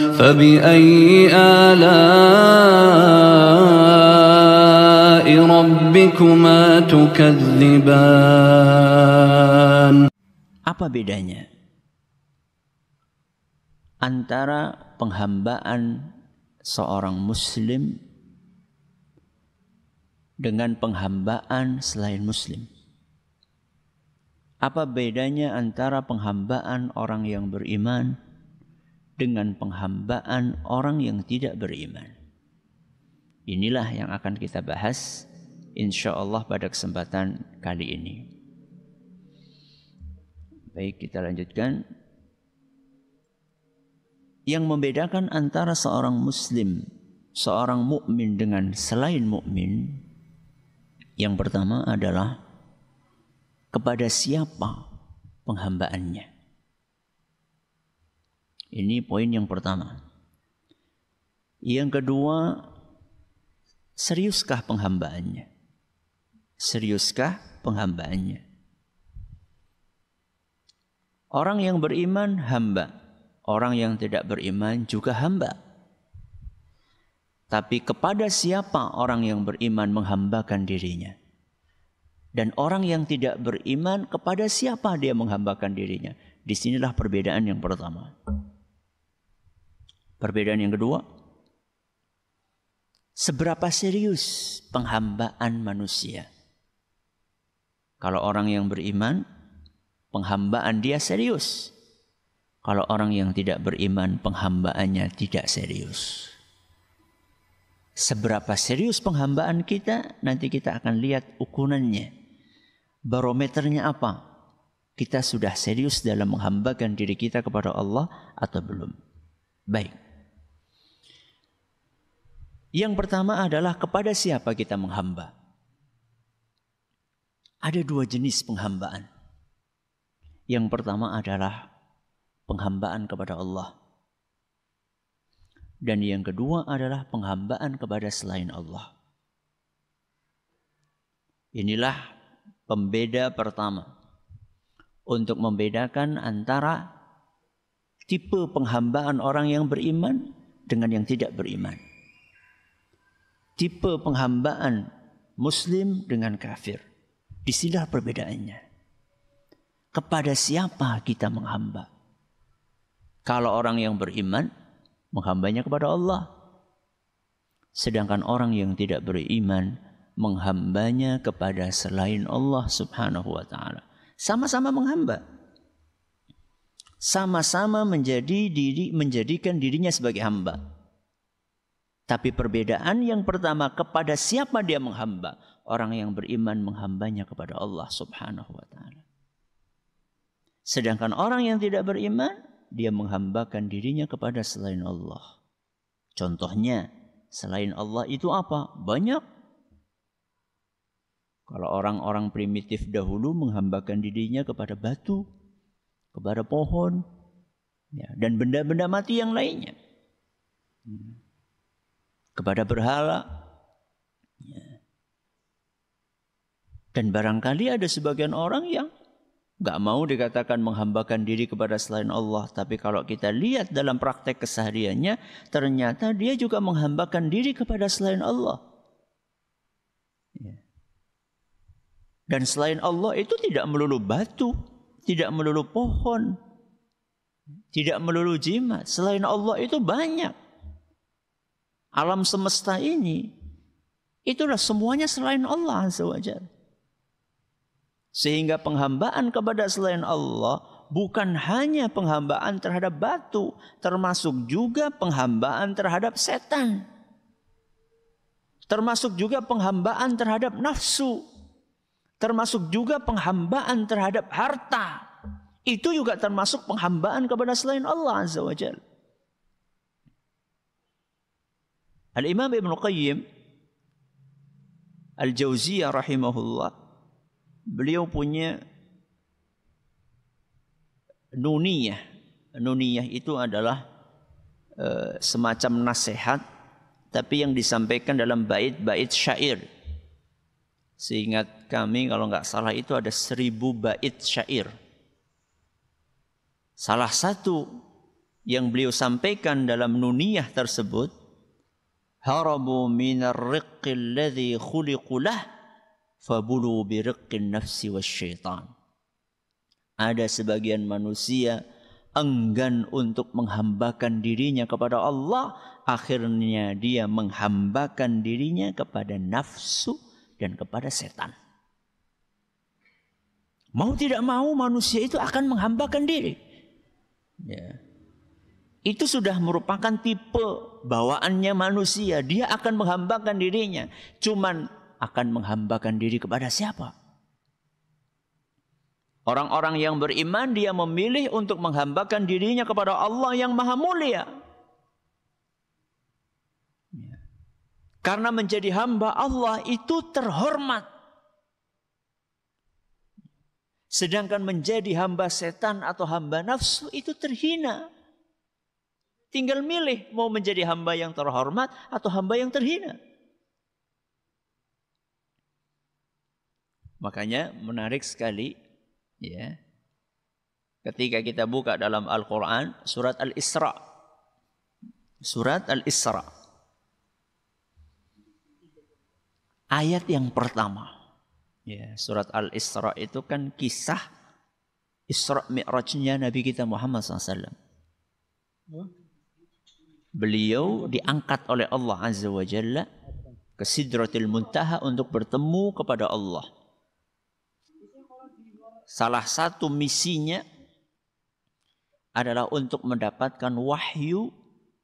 فبأي آلاء ربكما تكذبان. Apa bedanya antara penghambaan seorang muslim dengan penghambaan selain muslim? Apa bedanya antara penghambaan orang yang beriman dengan penghambaan orang yang tidak beriman? Inilah yang akan kita bahas insyaallah pada kesempatan kali ini. Baik, kita lanjutkan. Yang membedakan antara seorang muslim, seorang mukmin dengan selain mukmin, yang pertama adalah kepada siapa penghambaannya. Ini poin yang pertama. Yang kedua, seriuskah penghambaannya? Seriuskah penghambaannya? Orang yang beriman hamba, orang yang tidak beriman juga hamba. Tapi kepada siapa orang yang beriman menghambakan dirinya? Dan orang yang tidak beriman, kepada siapa dia menghambakan dirinya? Disinilah perbedaan yang pertama. Perbedaan yang kedua, seberapa serius penghambaan manusia? Kalau orang yang beriman, penghambaan dia serius. Kalau orang yang tidak beriman, penghambaannya tidak serius. Seberapa serius penghambaan kita, nanti kita akan lihat ukurannya. Barometernya apa? Kita sudah serius dalam menghambakan diri kita kepada Allah atau belum? Baik. Yang pertama adalah kepada siapa kita menghamba. Ada dua jenis penghambaan. Yang pertama adalah penghambaan kepada Allah. Dan yang kedua adalah penghambaan kepada selain Allah. Inilah pembeda pertama untuk membedakan antara tipe penghambaan orang yang beriman dengan yang tidak beriman. Tipe penghambaan muslim dengan kafir. Disinilah perbedaannya. Kepada siapa kita menghamba? Kalau orang yang beriman, menghambanya kepada Allah. Sedangkan orang yang tidak beriman, menghambanya kepada selain Allah subhanahu wa ta'ala. Sama-sama menghamba. Sama-sama menjadikan dirinya sebagai hamba. Tapi perbedaan yang pertama, kepada siapa dia menghamba? Orang yang beriman menghambanya kepada Allah subhanahu wa ta'ala. Sedangkan orang yang tidak beriman, dia menghambakan dirinya kepada selain Allah. Contohnya, selain Allah itu apa? Banyak. Kalau orang-orang primitif dahulu menghambakan dirinya kepada batu, kepada pohon, ya, dan benda-benda mati yang lainnya. Kepada berhala. Ya. Dan barangkali ada sebagian orang yang gak mau dikatakan menghambakan diri kepada selain Allah. Tapi kalau kita lihat dalam praktek kesehariannya, ternyata dia juga menghambakan diri kepada selain Allah. Ya. Dan selain Allah itu tidak melulu batu, tidak melulu pohon, tidak melulu jimat. Selain Allah itu banyak. Alam semesta ini, itulah semuanya selain Allah Azza wa Jalla. Sehingga penghambaan kepada selain Allah bukan hanya penghambaan terhadap batu, termasuk juga penghambaan terhadap setan. Termasuk juga penghambaan terhadap nafsu. Termasuk juga penghambaan terhadap harta. Itu juga termasuk penghambaan kepada selain Allah Azza wa Jalla. Al-Imam Ibn Qayyim Al-Jauziyah rahimahullah, beliau punya nuniyah. Nuniyah itu adalah semacam nasihat, tapi yang disampaikan dalam bait-bait syair. Seingat kami kalau nggak salah itu ada 1000 bait syair. Salah satu yang beliau sampaikan dalam nuniyah tersebut, harabu minar riqqil ladzi khuliqu lah fabulu bi riqqin nafsi wasyaitan. Ada sebagian manusia enggan untuk menghambakan dirinya kepada Allah, akhirnya dia menghambakan dirinya kepada nafsu dan kepada setan. Mau tidak mau manusia itu akan menghambakan diri. Ya. Itu sudah merupakan tipe bawaannya manusia. Dia akan menghambakan dirinya. Cuman akan menghambakan diri kepada siapa? Orang-orang yang beriman dia memilih untuk menghambakan dirinya kepada Allah yang maha mulia. Karena menjadi hamba Allah itu terhormat. Sedangkan menjadi hamba setan atau hamba nafsu itu terhina. Tinggal milih mau menjadi hamba yang terhormat atau hamba yang terhina. Makanya menarik sekali ya. Ketika kita buka dalam Al-Qur'an surat Al-Isra. Surat Al-Isra. Ayat yang pertama. Ya, surat Al-Isra itu kan kisah Isra Mi'rajnya Nabi kita Muhammad SAW. Beliau diangkat oleh Allah Azza wa Jalla ke Sidratil Muntaha untuk bertemu kepada Allah. Salah satu misinya adalah untuk mendapatkan wahyu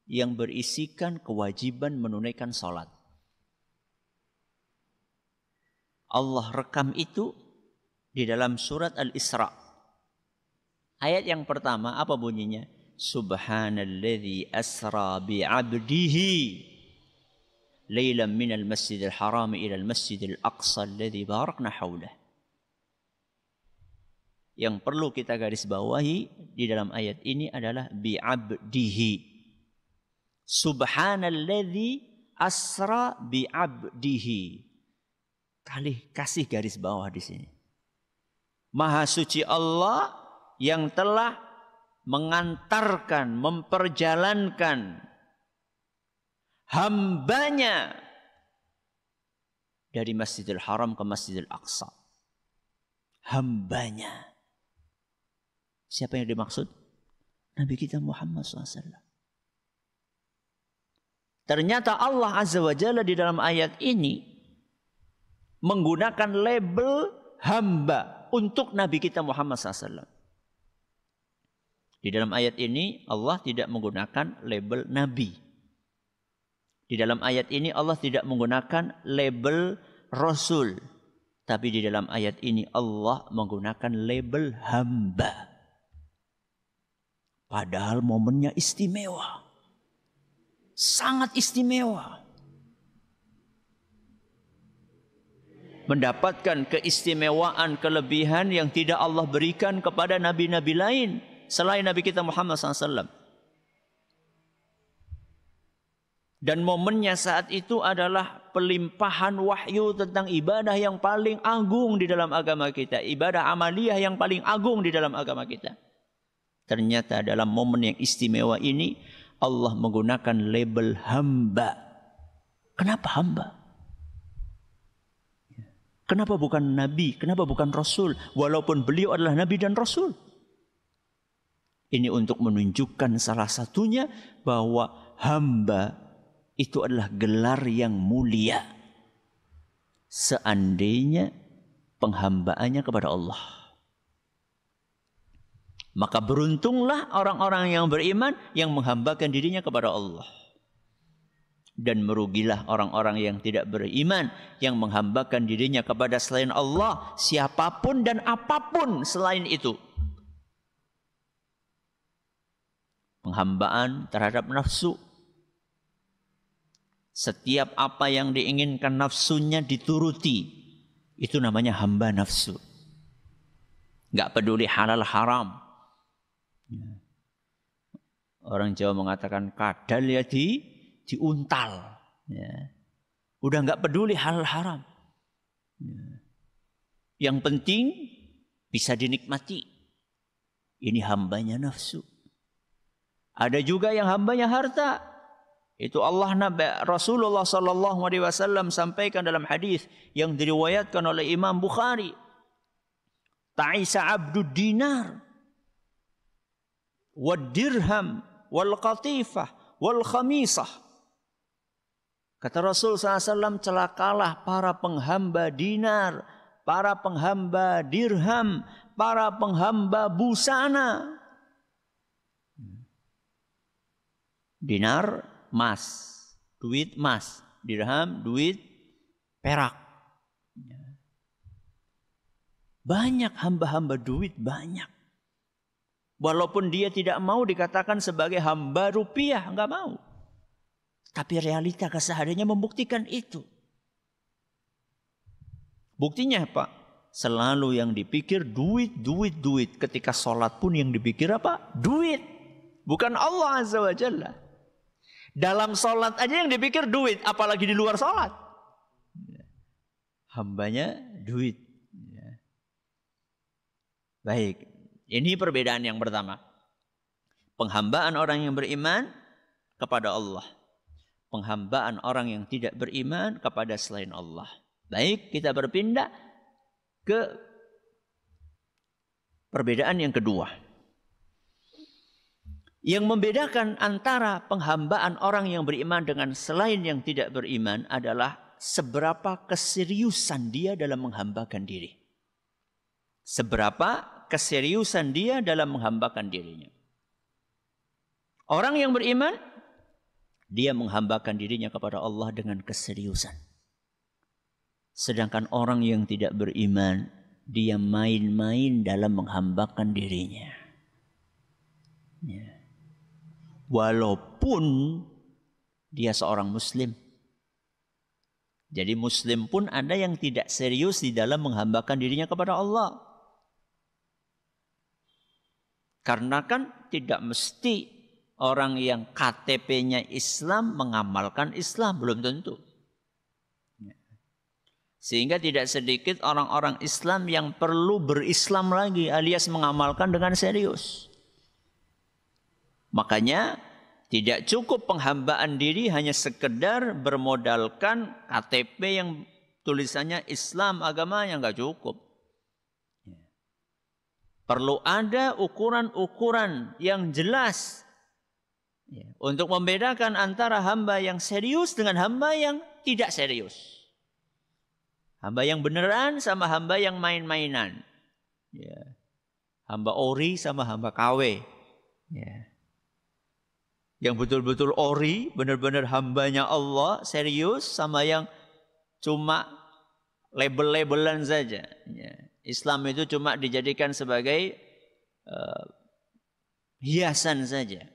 yang berisikan kewajiban menunaikan salat. Allah rekam itu di dalam surat Al-Isra. Ayat yang pertama apa bunyinya? Subhanalladzi asra bi'abdihi laylan minal masjidil haram ila al-masjidil aqsa alladzi barakna haulah. Yang perlu kita garis bawahi di dalam ayat ini adalah bi'abdihi. Subhanalladzi asra bi'abdihi. Kasih garis bawah di sini. Maha suci Allah yang telah mengantarkan, memperjalankan hambanya dari Masjidil Haram ke Masjidil Aqsa. Hambanya. Siapa yang dimaksud? Nabi kita Muhammad SAW. Ternyata Allah Azza wa Jalla di dalam ayat ini menggunakan label hamba untuk Nabi kita Muhammad SAW. Di dalam ayat ini Allah tidak menggunakan label Nabi. Di dalam ayat ini Allah tidak menggunakan label Rasul. Tapi di dalam ayat ini Allah menggunakan label hamba. Padahal momennya istimewa. Sangat istimewa. Mendapatkan keistimewaan, kelebihan yang tidak Allah berikan kepada nabi-nabi lain selain Nabi kita Muhammad SAW. Dan momennya saat itu adalah pelimpahan wahyu tentang ibadah yang paling agung di dalam agama kita. Ibadah amaliyah yang paling agung di dalam agama kita. Ternyata dalam momen yang istimewa ini Allah menggunakan label hamba. Kenapa hamba? Kenapa bukan nabi? Kenapa bukan rasul? Walaupun beliau adalah nabi dan rasul. Ini untuk menunjukkan salah satunya bahwa hamba itu adalah gelar yang mulia. Seandainya penghambaannya kepada Allah. Maka beruntunglah orang-orang yang beriman yang menghambakan dirinya kepada Allah. Dan merugilah orang-orang yang tidak beriman yang menghambakan dirinya kepada selain Allah, siapapun dan apapun selain itu. Penghambaan terhadap nafsu. Setiap apa yang diinginkan nafsunya dituruti. Itu namanya hamba nafsu. Enggak peduli halal haram. Orang Jawa mengatakan kadal ya diuntal. Ya. Udah enggak peduli halal haram. Ya. Yang penting bisa dinikmati. Ini hambanya nafsu. Ada juga yang hambanya harta. Itu Rasulullah sallallahu alaihi wasallam sampaikan dalam hadis yang diriwayatkan oleh Imam Bukhari. Ta'isa abdud dinar wad dirham wal qatifah wal khamisah. Kata Rasul SAW, celakalah para penghamba dinar, para penghamba dirham, para penghamba busana. Dinar, emas, duit emas. Dirham, duit perak. Banyak hamba-hamba duit, banyak. Walaupun dia tidak mau dikatakan sebagai hamba rupiah, enggak mau. Tapi realita kesehariannya membuktikan itu. Buktinya apa? Selalu yang dipikir duit, duit, duit. Ketika sholat pun yang dipikir apa? Duit. Bukan Allah Azza wa Jalla. Dalam sholat aja yang dipikir duit. Apalagi di luar sholat. Hambanya duit. Baik. Ini perbedaan yang pertama. Penghambaan orang yang beriman kepada Allah. Penghambaan orang yang tidak beriman kepada selain Allah. Baik, kita berpindah ke perbedaan yang kedua. Yang membedakan antara penghambaan orang yang beriman dengan selain yang tidak beriman adalah seberapa keseriusan dia dalam menghambakan diri. Seberapa keseriusan dia dalam menghambakan dirinya. Orang yang beriman, dia menghambakan dirinya kepada Allah dengan keseriusan. Sedangkan orang yang tidak beriman, dia main-main dalam menghambakan dirinya. Ya. Walaupun dia seorang muslim. Jadi muslim pun ada yang tidak serius di dalam menghambakan dirinya kepada Allah. Karena kan tidak mesti orang yang KTP-nya Islam mengamalkan Islam, belum tentu. Sehingga tidak sedikit orang-orang Islam yang perlu berislam lagi alias mengamalkan dengan serius. Makanya tidak cukup penghambaan diri hanya sekedar bermodalkan KTP yang tulisannya Islam, agamanya nggak cukup. Perlu ada ukuran-ukuran yang jelas untuk membedakan antara hamba yang serius dengan hamba yang tidak serius. Hamba yang beneran sama hamba yang main-mainan. Ya. Hamba ori sama hamba KW. Ya. Yang betul-betul ori, benar-benar hambanya Allah, serius, sama yang cuma label-labelan saja. Ya. Islam itu cuma dijadikan sebagai hiasan saja.